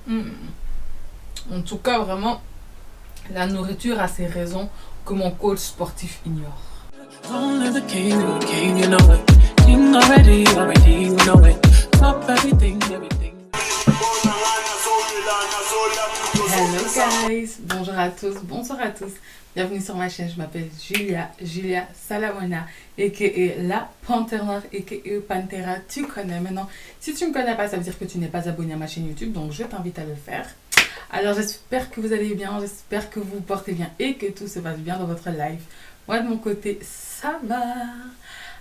Hmm. En tout cas, vraiment, la nourriture a ses raisons que mon coach sportif ignore. Only the king, you know it. King already, you know it. Top everything, everything. Hello guys, bonjour à tous, bonsoir à tous. Bienvenue sur ma chaîne, je m'appelle Julia Salamona, a.k.a. la Panthère Noire, a.k.a. Pantera, tu connais maintenant. Si tu ne me connais pas, ça veut dire que tu n'es pas abonné à ma chaîne YouTube, donc je t'invite à le faire. Alors j'espère que vous allez bien, j'espère que vous vous portez bien et que tout se passe bien dans votre life. Moi de mon côté, ça va.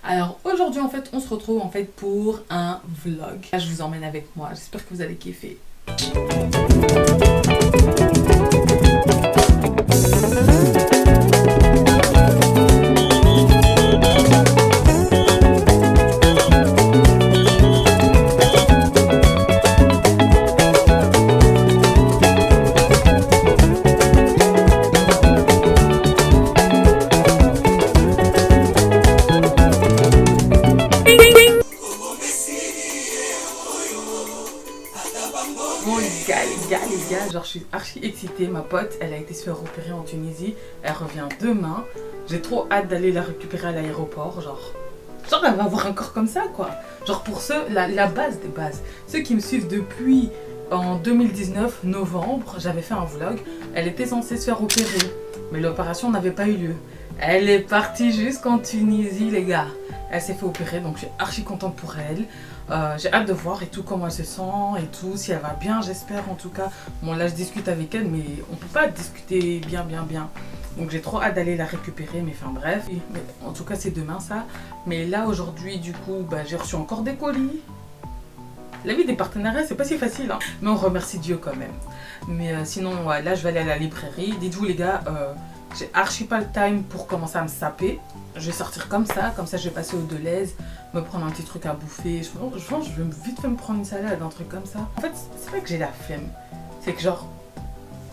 Alors aujourd'hui en fait, on se retrouve en fait pour un vlog. Là, je vous emmène avec moi, j'espère que vous allez kiffer. Bon les gars, genre je suis archi excitée, ma pote, elle a été se faire opérer en Tunisie, elle revient demain, j'ai trop hâte d'aller la récupérer à l'aéroport, genre elle va avoir un corps comme ça quoi, genre pour ceux, la base des bases, ceux qui me suivent depuis en 2019, novembre, j'avais fait un vlog, elle était censée se faire opérer, mais l'opération n'avait pas eu lieu, elle est partie jusqu'en Tunisie les gars, elle s'est fait opérer donc je suis archi contente pour elle. J'ai hâte de voir et tout comment elle se sent et tout, si elle va bien j'espère en tout cas. Bon là je discute avec elle mais on peut pas discuter bien. Donc j'ai trop hâte d'aller la récupérer mais enfin bref. Mais, en tout cas c'est demain ça. Mais là aujourd'hui du coup bah, j'ai reçu encore des colis. La vie des partenariats c'est pas si facile hein. Mais on remercie Dieu quand même. Mais sinon ouais, là je vais aller à la librairie. Dites-vous les gars, j'ai archi pas le time pour commencer à me saper. Je vais sortir comme ça je vais passer au Deleuze, me prendre un petit truc à bouffer. Je pense que je vais vite fait me prendre une salade, un truc comme ça. En fait, c'est pas que j'ai la flemme. C'est que genre,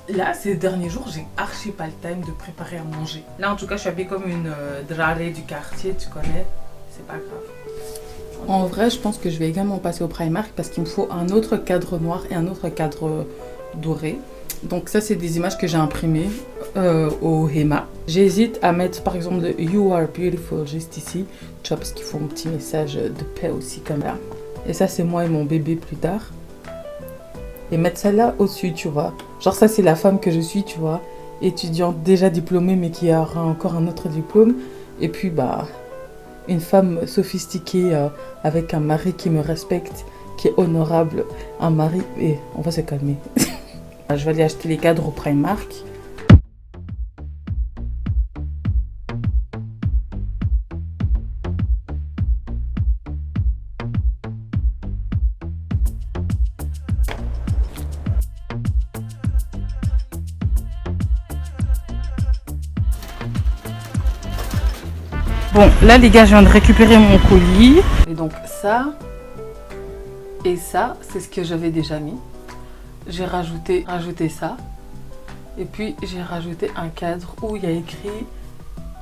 là, ces derniers jours, j'ai archi pas le time de préparer à manger. Là, en tout cas, je suis habillée comme une drarée du quartier, tu connais. C'est pas grave. En vrai, je pense que je vais également passer au Primark parce qu'il me faut un autre cadre noir et un autre cadre doré. Donc ça, c'est des images que j'ai imprimées au Hema. J'hésite à mettre par exemple le You are beautiful juste ici. Tu vois, parce qu'il faut un petit message de paix aussi comme là. Et ça, c'est moi et mon bébé plus tard. Et mettre celle-là au-dessus, tu vois. Genre ça, c'est la femme que je suis, tu vois. Étudiante déjà diplômée, mais qui aura encore un autre diplôme. Et puis, bah, une femme sophistiquée avec un mari qui me respecte, qui est honorable. Un mari... Et on va se calmer. Je vais aller acheter les cadres au Primark. Bon, là les gars, je viens de récupérer mon colis. Et donc ça et ça, c'est ce que j'avais déjà mis. J'ai rajouté ça. Et puis j'ai rajouté un cadre où il y a écrit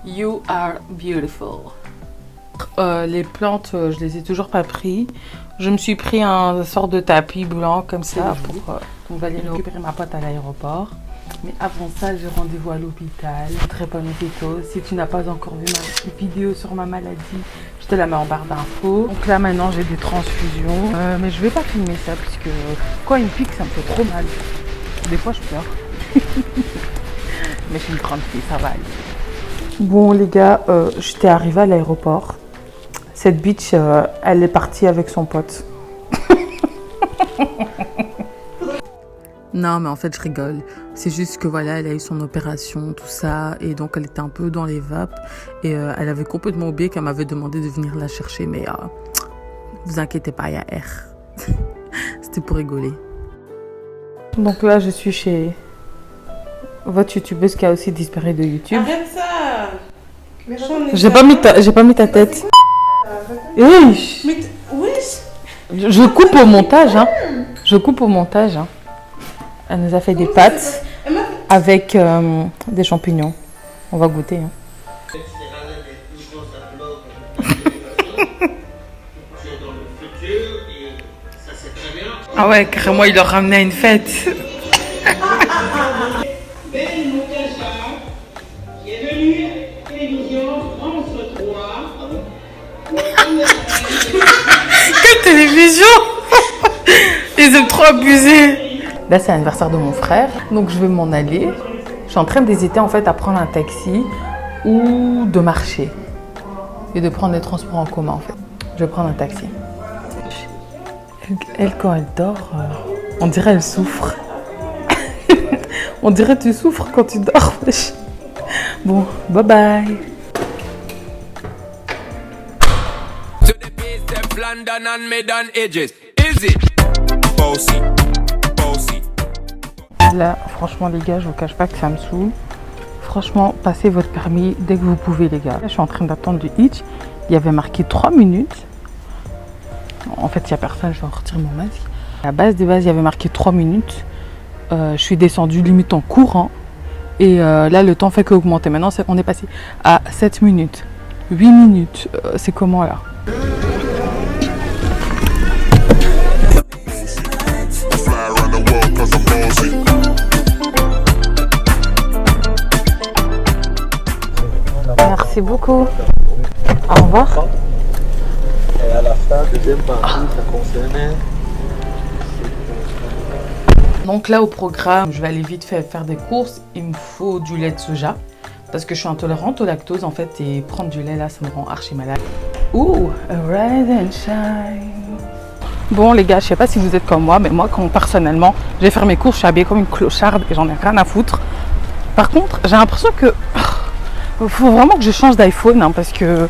You are beautiful. Les plantes, je les ai toujours pas pris. Je me suis pris un sort de tapis blanc comme ça pour on va aller récupérer ma pote à l'aéroport. Mais avant ça, j'ai rendez-vous à l'hôpital. Très bonne hôpital. Si tu n'as pas encore vu ma petite vidéo sur ma maladie, je te la mets en barre d'infos. Donc là maintenant j'ai des transfusions. Mais je vais pas filmer ça puisque quand il me pique ça me fait trop mal. Des fois je pleure. Mais je suis une grande fille, ça va aller. Bon les gars, j'étais arrivée à l'aéroport. Cette bitch, elle est partie avec son pote. Non mais en fait je rigole, c'est juste que voilà elle a eu son opération, tout ça, et donc elle était un peu dans les vapes et elle avait complètement oublié qu'elle m'avait demandé de venir la chercher, mais vous inquiétez pas, il y a R. C'était pour rigoler. Donc là je suis chez votre youtubeuse qui a aussi disparu de YouTube. Arrête ça. J'ai pas mis ta tête. Oui. Mais oui. Je coupe au montage hein. Je coupe au montage hein. Elle nous a fait des pâtes avec des champignons. On va goûter. Hein. Ah ouais, carrément, il leur ramenait à une fête. Quelle télévision. Ils aiment trop abuser. Là, c'est l'anniversaire de mon frère, donc je vais m'en aller. Je suis en train d'hésiter en fait à prendre un taxi ou de marcher et de prendre les transports en commun en fait. Je vais prendre un taxi. Elle quand elle dort, on dirait elle souffre. On dirait tu souffres quand tu dors. Bon, bye bye. To the base of London and Medan edges. Is it? Bossy, bossy. Là, franchement les gars, je vous cache pas que ça me saoule. Franchement, passez votre permis dès que vous pouvez les gars. Là, je suis en train d'attendre du hitch. Il y avait marqué 3 minutes. En fait, il n'y a personne, je vais retirer mon masque. À la base des bases, il y avait marqué 3 minutes. Je suis descendue limite en courant. Et là, le temps fait qu'augmenter. Maintenant, on est passé à 7 minutes. 8 minutes. C'est comment là? Merci beaucoup. Au revoir. Et à la fin, deuxième partie, ça concernait. Donc là au programme, je vais aller vite faire des courses. Il me faut du lait de soja parce que je suis intolérante au lactose en fait et prendre du lait là, ça me rend archi malade. Ouh, rise and shine. Bon les gars, je sais pas si vous êtes comme moi, mais moi quand personnellement, je vais faire mes courses, je suis habillée comme une clocharde et j'en ai rien à foutre. Par contre, j'ai l'impression que faut vraiment que je change d'iPhone hein, parce que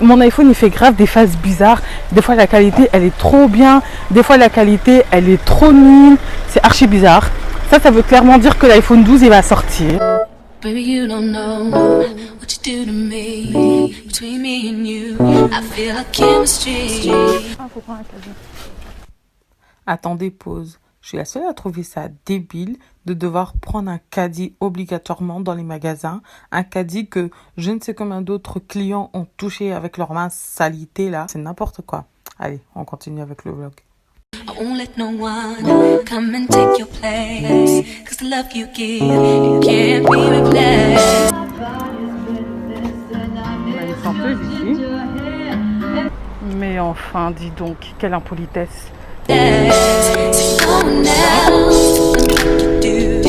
mon iPhone il fait grave des phases bizarres. Des fois la qualité elle est trop bien, des fois la qualité elle est trop nulle. C'est archi bizarre. Ça veut clairement dire que l'iPhone 12 il va sortir. Baby, you don't know what you do to me. Between me and you, I feel like chemistry. Attendez, pause. Je suis la seule à trouver ça débile de devoir prendre un caddie obligatoirement dans les magasins. Un caddie que je ne sais combien d'autres clients ont touché avec leurs mains salitées là. C'est n'importe quoi. Allez, on continue avec le vlog. I won't let no one come and take your place. Cause the love you give, it can't be replaced. On a une chanteuse ici. Mais enfin, dis donc, quelle impolitesse. So no one else can do.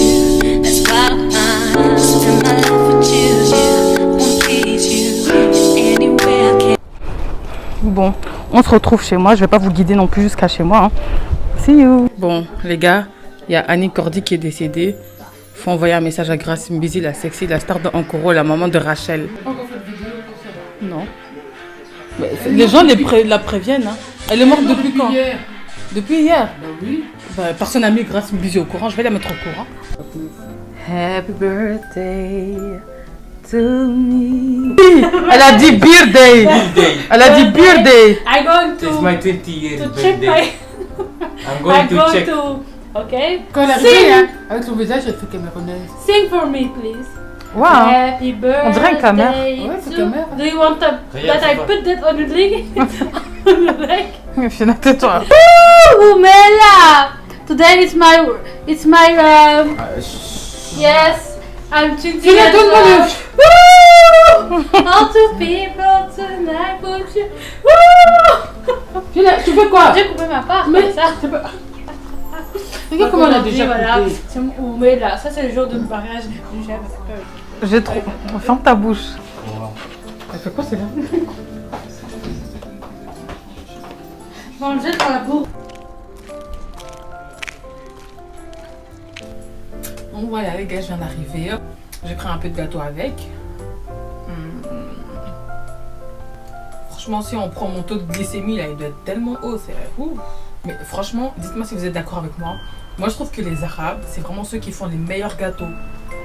That's why I'm spend my life with you. Won't please you anywhere I can. Bon, on se retrouve chez moi. Je vais pas vous guider non plus jusqu'à chez moi. Hein. See you. Bon, les gars, il y a Annie Cordy qui est décédée. Faut envoyer un message à Grace Mbizi, la sexy, la star de Ankoro, la maman de Rachel. Non. Mais les gens la préviennent. Hein. Elle est morte depuis quand? Hier. Depuis hier? Bah oui. Bah, personne n'a mis Grace Mbizi au courant. Je vais la mettre au courant. Happy birthday to me. Elle a dit birthday. Elle a dit birthday. I'm going to. It's my 20 years To check birthday. I'm going to check. Okay. Quand elle a fait, hein, avec son visage, elle fait camerounaise. Sing for me, please. Wow. Happy birthday. On dirait une caméra. Ouais, c'est caméra. Do you want that I put that on the leg? On the leg? Fiona, tais-toi. Woo, Mela! Today it's my yes. I'm choosing. Fiona, donne-moi le. Woo! All two people tonight, put you. Woo! Fiona, tu fais quoi? J'ai coupé ma part. Mais comme ça. Regarde comment elle a déjà voilà. coupé. C'est mon Mela. Ça c'est le jour de mariage. J'ai trop. Ferme ta bouche. Elle fait quoi, c'est là? Je vais le jeter dans la bourre. Donc voilà les gars, je viens d'arriver. J'ai pris un peu de gâteau avec. Franchement, si on prend mon taux de glycémie, là, il doit être tellement haut. C'est ouf. Mais franchement, dites-moi si vous êtes d'accord avec moi. Moi, je trouve que les Arabes, c'est vraiment ceux qui font les meilleurs gâteaux.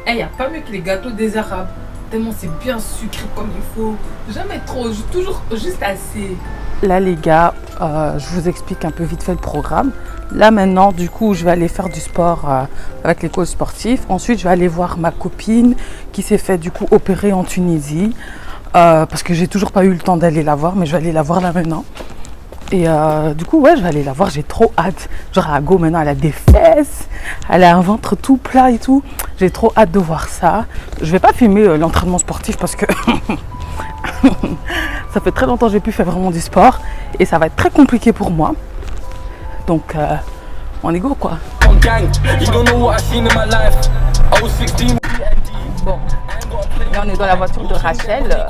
Il n'y a pas mieux que les gâteaux des Arabes. Tellement c'est bien sucré comme il faut. Jamais trop, toujours juste assez. Là les gars, je vous explique un peu vite fait le programme. Là maintenant, du coup, je vais aller faire du sport avec l'école sportive. Ensuite, je vais aller voir ma copine qui s'est fait du coup opérer en Tunisie. Parce que j'ai toujours pas eu le temps d'aller la voir, mais je vais aller la voir là maintenant. Et du coup, ouais, je vais aller la voir, j'ai trop hâte. Genre, Ago, maintenant, elle a des fesses, elle a un ventre tout plat et tout. J'ai trop hâte de voir ça. Je vais pas filmer l'entraînement sportif parce que ça fait très longtemps que j'ai plus fait vraiment du sport. Et ça va être très compliqué pour moi. Donc, on est go, quoi. Bon, là, on est dans la voiture de Rachel.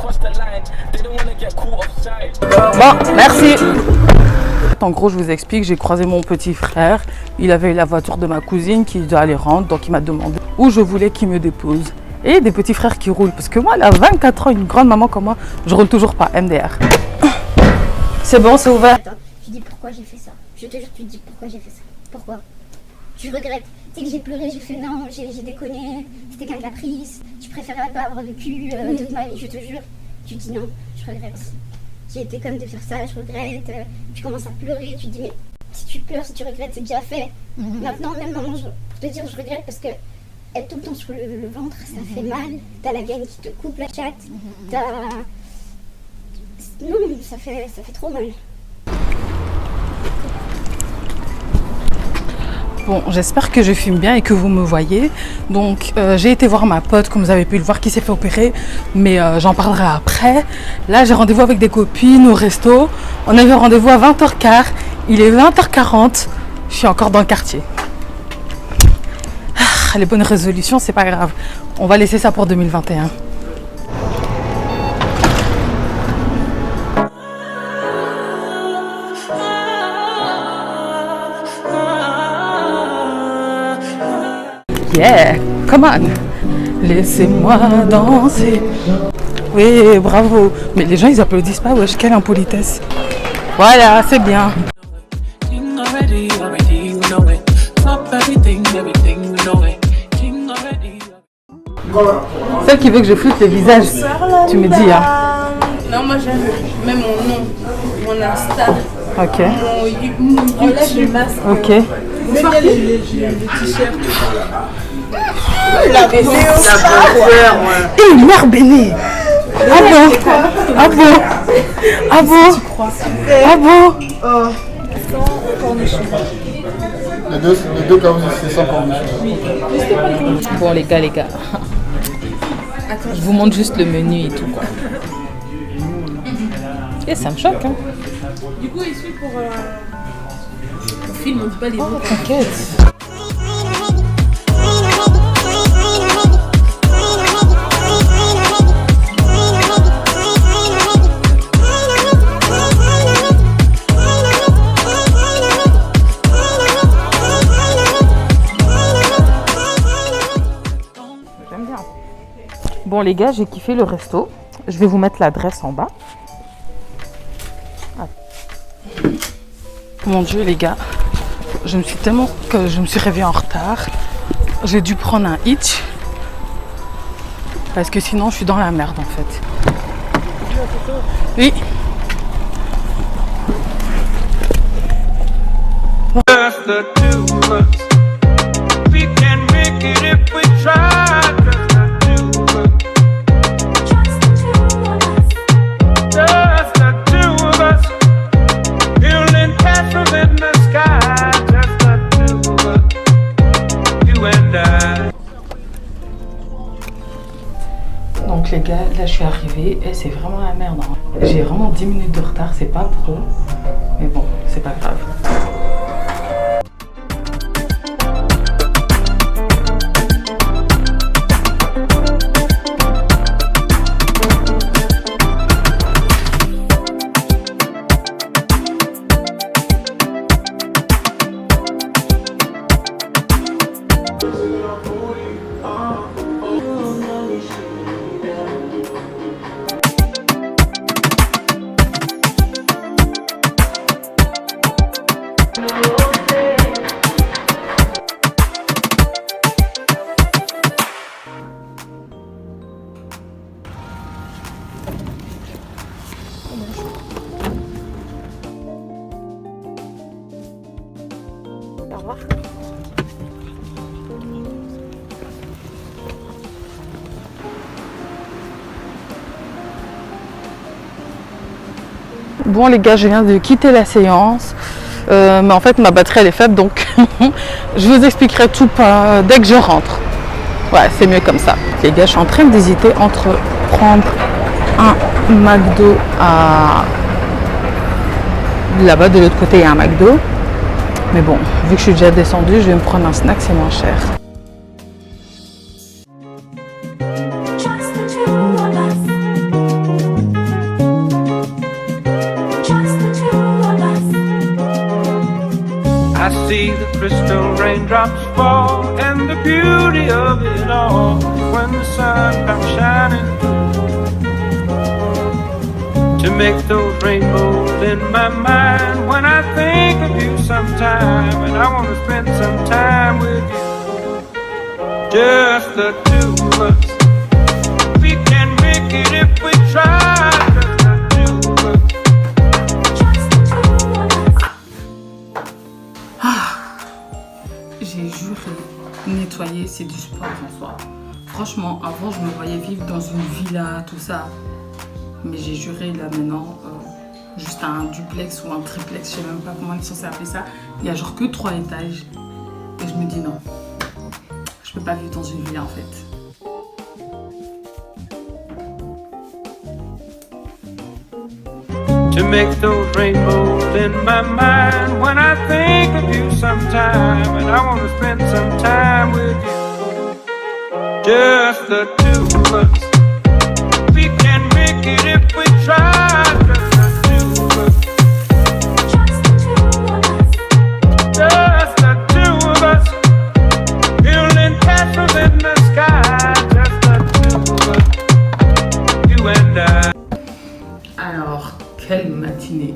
Bon, merci. En gros, je vous explique, j'ai croisé mon petit frère. Il avait la voiture de ma cousine qui doit aller rendre. Donc, il m'a demandé où je voulais qu'il me dépose. Et des petits frères qui roulent. Parce que moi, à 24 ans, une grande maman comme moi, je roule toujours pas MDR. C'est bon, c'est ouvert. Attends, tu dis pourquoi j'ai fait ça. Je te jure, tu te dis pourquoi j'ai fait ça. Pourquoi? Tu regrettes. Tu sais que j'ai pleuré, j'ai fait non, j'ai déconné. C'était qu'un caprice. Tu préférais pas avoir vécu toute ma vie, je te jure. Tu dis non, je regrette. J'ai été comme de faire ça, je regrette. Tu commences à pleurer, tu dis mais si tu pleures, si tu regrettes, c'est déjà fait. Maintenant, même maman, pour te dire je regrette parce que être tout le temps sur le ventre, ça fait mal. T'as la gaine qui te coupe la chatte. Non, ça fait trop mal. Bon, j'espère que je filme bien et que vous me voyez. Donc, j'ai été voir ma pote, comme vous avez pu le voir, qui s'est fait opérer. Mais j'en parlerai après. Là, j'ai rendez-vous avec des copines au resto. On avait rendez-vous à 20h15. Il est 20h40. Je suis encore dans le quartier. Les bonnes résolutions, c'est pas grave. On va laisser ça pour 2021. Yeah, come on. Laissez-moi danser. Oui, bravo. Mais les gens, ils applaudissent pas, wesh, quelle impolitesse. Voilà, c'est bien. King already, already, we know it. Top everything, everything, we know it. King already. Celle qui veut que je floute le visage, tu me dis, hein. Non, moi j'aime même mon nom, mon Insta, Ok, mon YouTube. ok. Les t-shirts. Et mère bénie. Ah bon? Ah bon? Ah bon? Ah bon? Les deux carousels, c'est 100 cornichons. Bon les gars, je vous montre juste le menu et tout quoi. Et ça me choque hein. Du coup, il suit pour film, on dit pas les mots. T'inquiète. J'aime bien. Bon les gars, j'ai kiffé le resto. Je vais vous mettre l'adresse en bas. Mon Dieu les gars, je me suis réveillée en retard. J'ai dû prendre un hitch parce que sinon je suis dans la merde en fait. Oui. Just the two of us. We can make it if we try. Just the two of us. Just the two of us. Building castles in the sky. Just the two of us. You and I. Donc les gars, là je suis arrivée et c'est vraiment la merde. Hein. J'ai vraiment 10 minutes de retard, c'est pas pro. Mais bon, c'est pas grave. Bon les gars, je viens de quitter la séance. Mais en fait ma batterie elle est faible, donc je vous expliquerai tout dès que je rentre. Ouais, c'est mieux comme ça. Les gars, je suis en train d'hésiter entre prendre un McDo à... Là-bas de l'autre côté il y a un McDo. Mais bon, vu que je suis déjà descendue, je vais me prendre un snack, c'est moins cher. Just the two of us. Just the two of us. I see the crystal raindrops fall, and the beauty of it all when the sun comes shining to make those rainbows in my mind. When I think of you sometime, and I want to spend some time with you, just the two of us. We can make it if we try. Just the two of us. Just the two of us. J'ai juré, nettoyer c'est du sport en soi. Franchement, avant je me voyais vivre dans une villa, tout ça. Mais j'ai juré là maintenant, juste un duplex ou un triplex, je sais même pas comment on est censé appeler ça. Il y a genre que 3 étages. Et je me dis non, je peux pas vivre dans une villa en fait. To make those rainbows in my mind when I think of you sometime, and I want to spend some time with you. Just the two of us. We can make it if we try. Just the two of us. Just the two of us. Just the two of us. Building castles in the sky. Just the two of us. You and I. Alors, quelle matinée.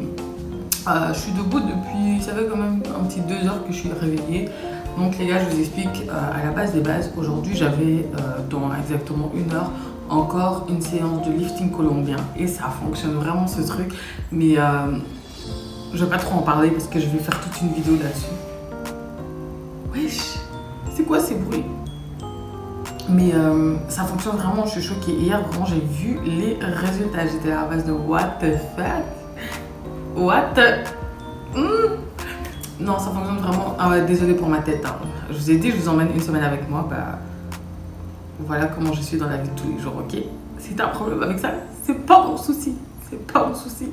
Je suis debout depuis, ça fait quand même un petit 2 heures que je suis réveillée. Donc les gars, je vous explique à la base des bases. Aujourd'hui, j'avais dans exactement 1 heure encore une séance de lifting colombien. Et ça fonctionne vraiment ce truc. Mais je vais pas trop en parler parce que je vais faire toute une vidéo là-dessus. Wesh, c'est quoi ces bruits? Mais ça fonctionne vraiment, je suis choquée. Hier, vraiment, j'ai vu les résultats. J'étais à la base de what the fuck? What the... Non, ça fonctionne vraiment. Ah ouais, désolée pour ma tête. Hein. Je vous ai dit, je vous emmène une semaine avec moi. Bah, voilà comment je suis dans la vie de tous les jours, ok? Si t'as un problème avec ça, c'est pas mon souci. C'est pas mon souci.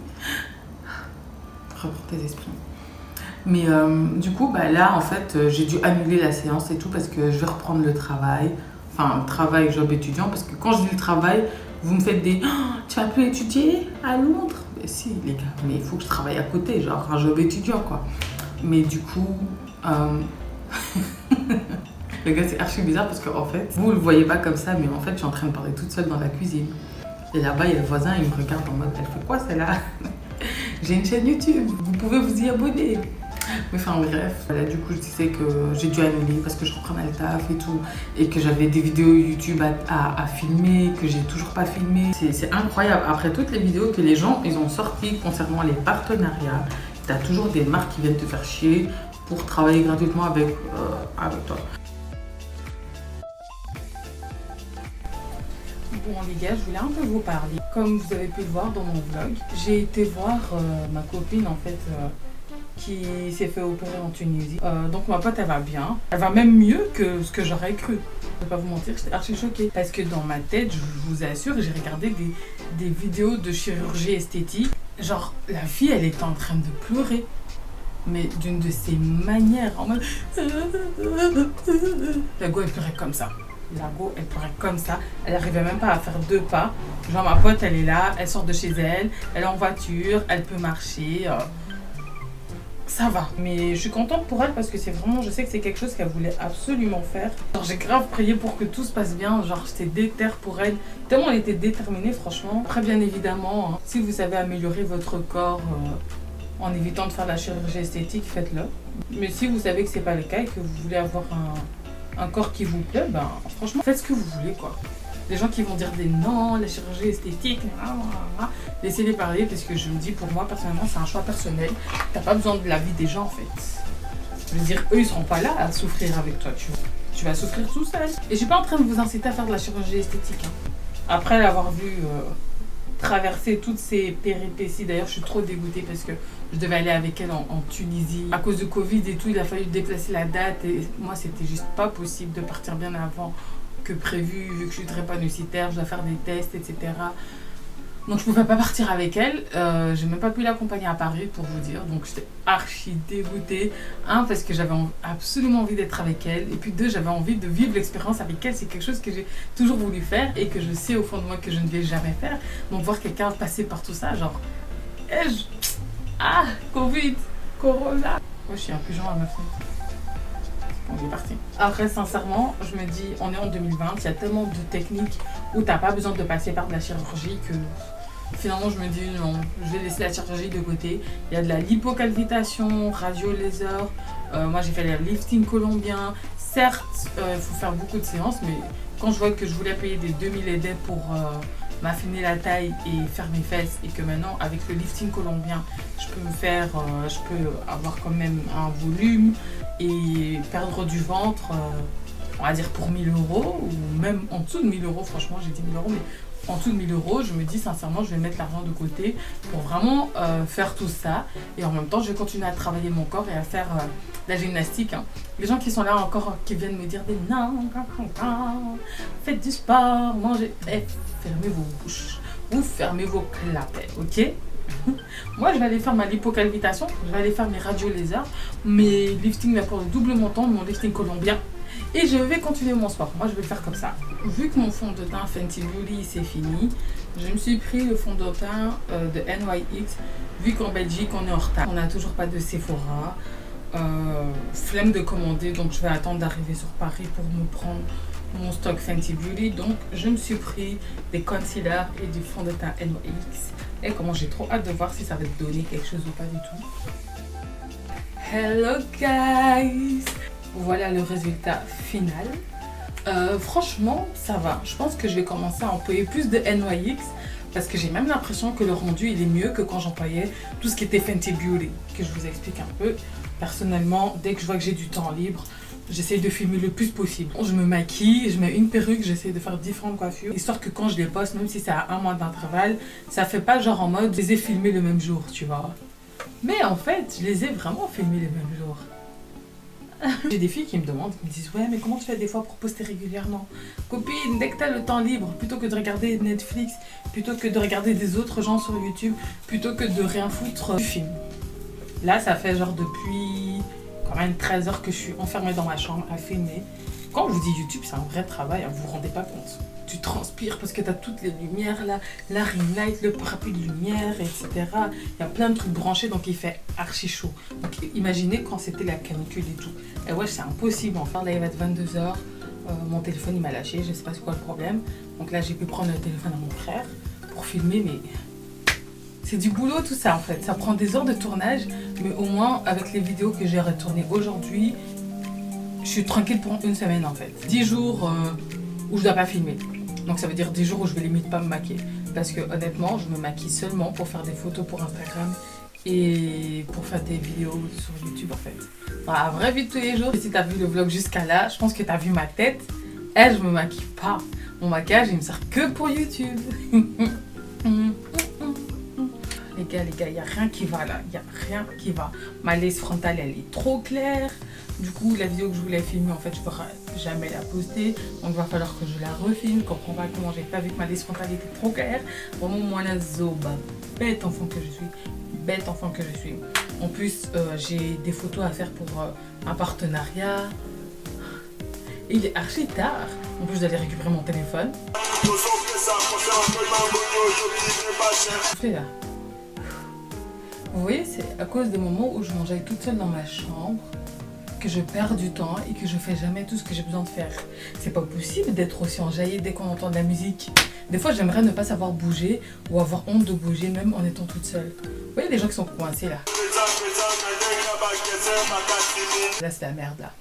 Reprends tes esprits. Mais du coup, bah là, en fait, j'ai dû annuler la séance et tout parce que je vais reprendre le travail. Enfin, travail, job étudiant. Parce que quand je dis le travail, vous me faites des... Oh, tu vas plus étudier à Londres? Mais si, les gars, mais il faut que je travaille à côté, genre un job étudiant, quoi. Mais du coup... Les gars, c'est archi bizarre parce qu'en fait, vous le voyez pas comme ça, mais en fait, je suis en train de parler toute seule dans la cuisine. Et là-bas, il y a le voisin, il me regarde en mode, elle fait quoi celle-là? J'ai une chaîne YouTube, vous pouvez vous y abonner. Mais enfin bref, là du coup je disais que j'ai dû annuler parce que je reprenais le taf et tout. Et que j'avais des vidéos YouTube à filmer, que j'ai toujours pas filmé. C'est incroyable, après toutes les vidéos que les gens ils ont sorties concernant les partenariats, t'as toujours des marques qui viennent te faire chier pour travailler gratuitement avec toi. Bon les gars, je voulais un peu vous parler. Comme vous avez pu le voir dans mon vlog, j'ai été voir ma copine en fait qui s'est fait opérer en Tunisie. Donc ma pote elle va bien. Elle va même mieux que ce que j'aurais cru. Je vais pas vous mentir, j'étais archi choquée. Parce que dans ma tête, je vous assure, j'ai regardé des vidéos de chirurgie esthétique. Genre la fille elle était en train de pleurer. Mais d'une de ses manières en mode... La go elle pleurait comme ça. La go elle pleurait comme ça. Elle arrivait même pas à faire 2 pas. Genre ma pote elle est là, elle sort de chez elle, elle est en voiture, elle peut marcher. Ça va, mais je suis contente pour elle parce que c'est vraiment, je sais que c'est quelque chose qu'elle voulait absolument faire. Genre j'ai grave prié pour que tout se passe bien, genre j'étais déter pour elle, tellement elle était déterminée franchement. Après bien évidemment, hein, si vous savez améliorer votre corps en évitant de faire la chirurgie esthétique, faites-le. Mais si vous savez que c'est pas le cas et que vous voulez avoir un corps qui vous plaît, ben franchement faites ce que vous voulez quoi. Les gens qui vont dire des non, la chirurgie esthétique, laissez-les parler parce que je me dis pour moi personnellement c'est un choix personnel. T'as pas besoin de l'avis des gens en fait. Je veux dire, eux ils seront pas là à souffrir avec toi, tu vas souffrir tout seul. Et je suis pas en train de vous inciter à faire de la chirurgie esthétique. Hein. Après l'avoir vu traversé toutes ces péripéties. D'ailleurs, je suis trop dégoûtée parce que je devais aller avec elle en Tunisie. À cause de Covid et tout, il a fallu déplacer la date. Et moi, c'était juste pas possible de partir bien avant que prévu, vu que je suis drépanocytaire, je dois faire des tests, etc. Donc je pouvais pas partir avec elle, j'ai même pas pu l'accompagner à Paris pour vous dire, donc j'étais archi dégoûtée. Un, parce que j'avais absolument envie d'être avec elle, et puis deux, j'avais envie de vivre l'expérience avec elle. C'est quelque chose que j'ai toujours voulu faire et que je sais au fond de moi que je ne vais jamais faire. Donc voir quelqu'un passer par tout ça, genre, Covid, Corona. Moi je suis un pigeon à ma fenêtre. On est parti. Après, sincèrement, je me dis, on est en 2020, il y a tellement de techniques où t'as pas besoin de passer par de la chirurgie que finalement je me dis non, je vais laisser la chirurgie de côté. Il y a de la lipocalvitation, radio laser, moi j'ai fait le lifting colombien. Certes, il faut faire beaucoup de séances, mais quand je vois que je voulais payer des 2000 aides pour m'affiner la taille et faire mes fesses, et que maintenant avec le lifting colombien je peux avoir quand même un volume et perdre du ventre, on va dire pour 1000 euros, ou même en dessous de 1000 euros, franchement j'ai dit 1000 euros, mais en dessous de 1000 euros, je me dis sincèrement je vais mettre l'argent de côté pour vraiment faire tout ça, et en même temps je vais continuer à travailler mon corps et à faire la gymnastique. Les gens qui sont là encore, qui viennent me dire des non, faites du sport, mangez, fermez vos bouches, ou fermez vos clapets, ok? Moi je vais aller faire ma lipocalvitation, je vais aller faire mes radios laser, mes lifting là pour le double montant, mon lifting colombien, et je vais continuer mon sport. Moi je vais le faire comme ça. Vu que mon fond de teint Fenty Beauty c'est fini, je me suis pris le fond de teint de NYX. Vu qu'en Belgique on est en retard, on n'a toujours pas de Sephora, flemme de commander, donc je vais attendre d'arriver sur Paris pour me prendre mon stock Fenty Beauty. Donc je me suis pris des concealers et du fond de teint NYX. Et comment j'ai trop hâte de voir si ça va te donner quelque chose ou pas du tout. Hello guys! Voilà le résultat final. Franchement ça va. Je pense que je vais commencer à employer plus de NYX, parce que j'ai même l'impression que le rendu il est mieux que quand j'employais tout ce qui était Fenty Beauty, que je vous explique un peu. Personnellement, dès que je vois que j'ai du temps libre, j'essaie de filmer le plus possible. Je me maquille, je mets une perruque, j'essaie de faire différentes coiffures, histoire que quand je les poste, même si c'est à 1 mois d'intervalle, ça fait pas genre en mode je les ai filmés le même jour, tu vois. Mais en fait, je les ai vraiment filmés le même jour. J'ai des filles qui me demandent, qui me disent ouais mais comment tu fais des fois pour poster régulièrement? Copine, dès que t'as le temps libre, plutôt que de regarder Netflix, plutôt que de regarder des autres gens sur YouTube, plutôt que de rien foutre, tu filmes. Là ça fait genre depuis quand même 13 heures que je suis enfermée dans ma chambre à filmer. Quand je vous dis YouTube, c'est un vrai travail, vous vous rendez pas compte. Tu transpires parce que tu as toutes les lumières là, la ring light, le parapluie de lumière, etc. Il y a plein de trucs branchés, donc il fait archi chaud. Donc imaginez quand c'était la canicule et tout. Et ouais, c'est impossible. Enfin, là il va être 22h, mon téléphone il m'a lâché, je sais pas c'est quoi le problème. Donc là j'ai pu prendre le téléphone à mon frère pour filmer, mais c'est du boulot tout ça en fait. Ça prend des heures de tournage, mais au moins avec les vidéos que j'ai retournées aujourd'hui, je suis tranquille pour une semaine en fait. 10 jours où je dois pas filmer. Donc ça veut dire 10 jours où je vais limite pas me maquiller. Parce que honnêtement, je me maquille seulement pour faire des photos pour Instagram et pour faire des vidéos sur YouTube en fait. Dans la vraie vie de tous les jours, si t'as vu le vlog jusqu'à là, je pense que t'as vu ma tête. Elle, je me maquille pas. Mon maquillage, il me sert que pour YouTube. Les gars, il n'y a rien qui va là. Il n'y a rien qui va. Ma lace frontale, elle est trop claire. Du coup, la vidéo que je voulais filmer, en fait, je ne pourrai jamais la poster. Donc, il va falloir que je la refilme. Je comprends pas comment j'ai pas vu que ma lace frontale était trop claire. Vraiment, moi, la zoba. Bête enfant que je suis. Bête enfant que je suis. En plus, j'ai des photos à faire pour un partenariat. Et il est archi tard. En plus, j'allais récupérer mon téléphone. Là. Vous voyez, c'est à cause des moments où je mangeais toute seule dans ma chambre que je perds du temps et que je fais jamais tout ce que j'ai besoin de faire. C'est pas possible d'être aussi enjaillée dès qu'on entend de la musique. Des fois, j'aimerais ne pas savoir bouger ou avoir honte de bouger même en étant toute seule. Vous voyez, des gens qui sont coincés là. Là, c'est la merde là.